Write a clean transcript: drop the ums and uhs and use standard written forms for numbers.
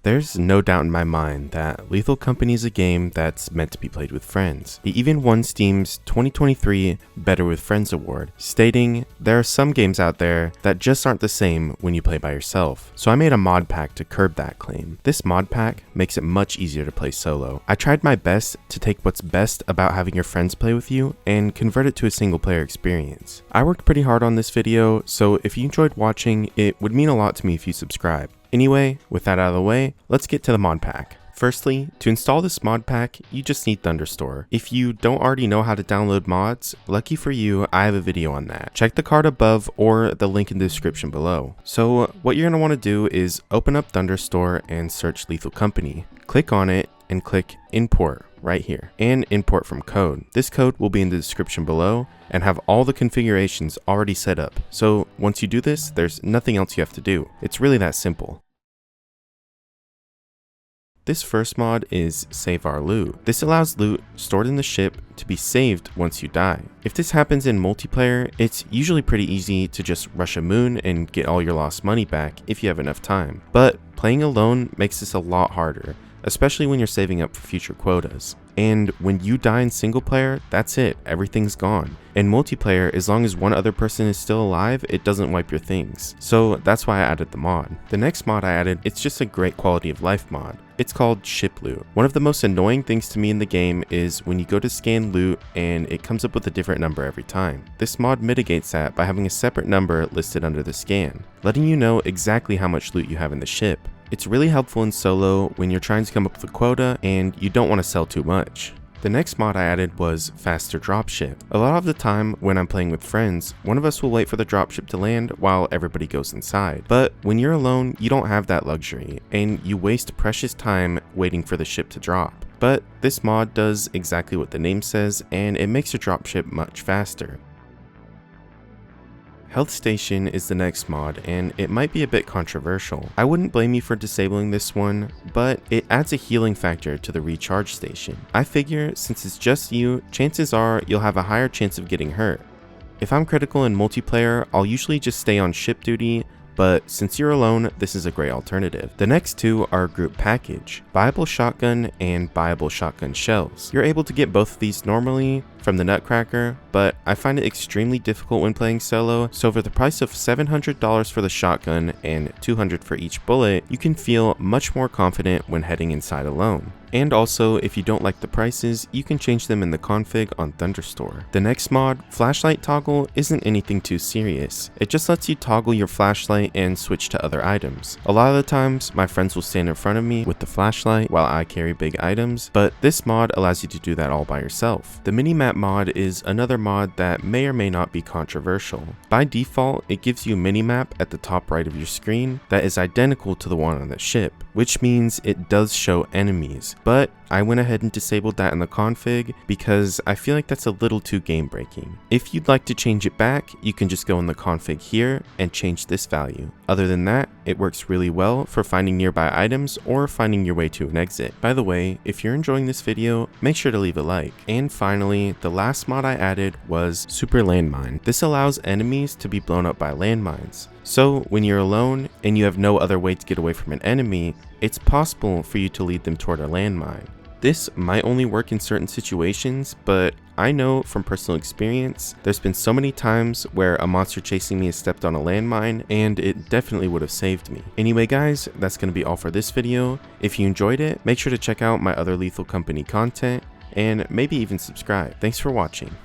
There's no doubt in my mind that Lethal Company is a game that's meant to be played with friends. It even won Steam's 2023 Better with Friends award, stating there are some games out there that just aren't the same when you play by yourself. So I made a mod pack to curb that claim. This mod pack makes it much easier to play solo. I tried my best to take what's best about having your friends play with you and convert it to a single player experience. I worked pretty hard on this video, so if you enjoyed watching, it would mean a lot to me if you subscribe. Anyway, with that out of the way, let's get to the mod pack. Firstly, to install this mod pack, you just need Thunderstore. If you don't already know how to download mods, lucky for you, I have a video on that. Check the card above or the link in the description below. So what you're going to want to do is open up Thunderstore and search Lethal Company. Click on it and click Import right here and import from code. This code will be in the description below and have all the configurations already set up. So once you do this, there's nothing else you have to do. It's really that simple. This first mod is Save Our Loot. This allows loot stored in the ship to be saved once you die. If this happens in multiplayer, it's usually pretty easy to just rush a moon and get all your lost money back if you have enough time. But playing alone makes this a lot harder, especially when you're saving up for future quotas. And when you die in single player, that's it, everything's gone. In multiplayer, as long as one other person is still alive, it doesn't wipe your things. So that's why I added the mod. The next mod I added, it's just a great quality of life mod. It's called Ship Loot. One of the most annoying things to me in the game is when you go to scan loot and it comes up with a different number every time. This mod mitigates that by having a separate number listed under the scan, letting you know exactly how much loot you have in the ship. It's really helpful in solo when you're trying to come up with a quota and you don't want to sell too much. The next mod I added was Faster Dropship. A lot of the time when I'm playing with friends, one of us will wait for the dropship to land while everybody goes inside. But when you're alone, you don't have that luxury and you waste precious time waiting for the ship to drop. But this mod does exactly what the name says and it makes your dropship much faster. Health Station is the next mod, and it might be a bit controversial. I wouldn't blame you for disabling this one, but it adds a healing factor to the recharge station. I figure since it's just you, chances are you'll have a higher chance of getting hurt. If I'm critical in multiplayer, I'll usually just stay on ship duty, but since you're alone, this is a great alternative. The next two are group package, Buyable Shotgun and Buyable Shotgun Shells. You're able to get both of these normally from the Nutcracker, but I find it extremely difficult when playing solo, so for the price of $700 for the shotgun and $200 for each bullet, you can feel much more confident when heading inside alone. And also, if you don't like the prices, you can change them in the config on Thunderstore. The next mod, Flashlight Toggle, isn't anything too serious. It just lets you toggle your flashlight and switch to other items. A lot of the times, my friends will stand in front of me with the flashlight while I carry big items, but this mod allows you to do that all by yourself. The MiniMap mod is another mod that may or may not be controversial. By default, it gives you a minimap at the top right of your screen that is identical to the one on the ship, which means it does show enemies, but I went ahead and disabled that in the config because I feel like that's a little too game breaking. If you'd like to change it back, you can just go in the config here and change this value. Other than that, it works really well for finding nearby items or finding your way to an exit. By the way, if you're enjoying this video, make sure to leave a like. And finally, the last mod I added was Super Landmine. This allows enemies to be blown up by landmines. So when you're alone and you have no other way to get away from an enemy, it's possible for you to lead them toward a landmine. This might only work in certain situations, but I know from personal experience, there's been so many times where a monster chasing me has stepped on a landmine, and it definitely would have saved me. Anyway guys, that's going to be all for this video. If you enjoyed it, make sure to check out my other Lethal Company content, and maybe even subscribe. Thanks for watching.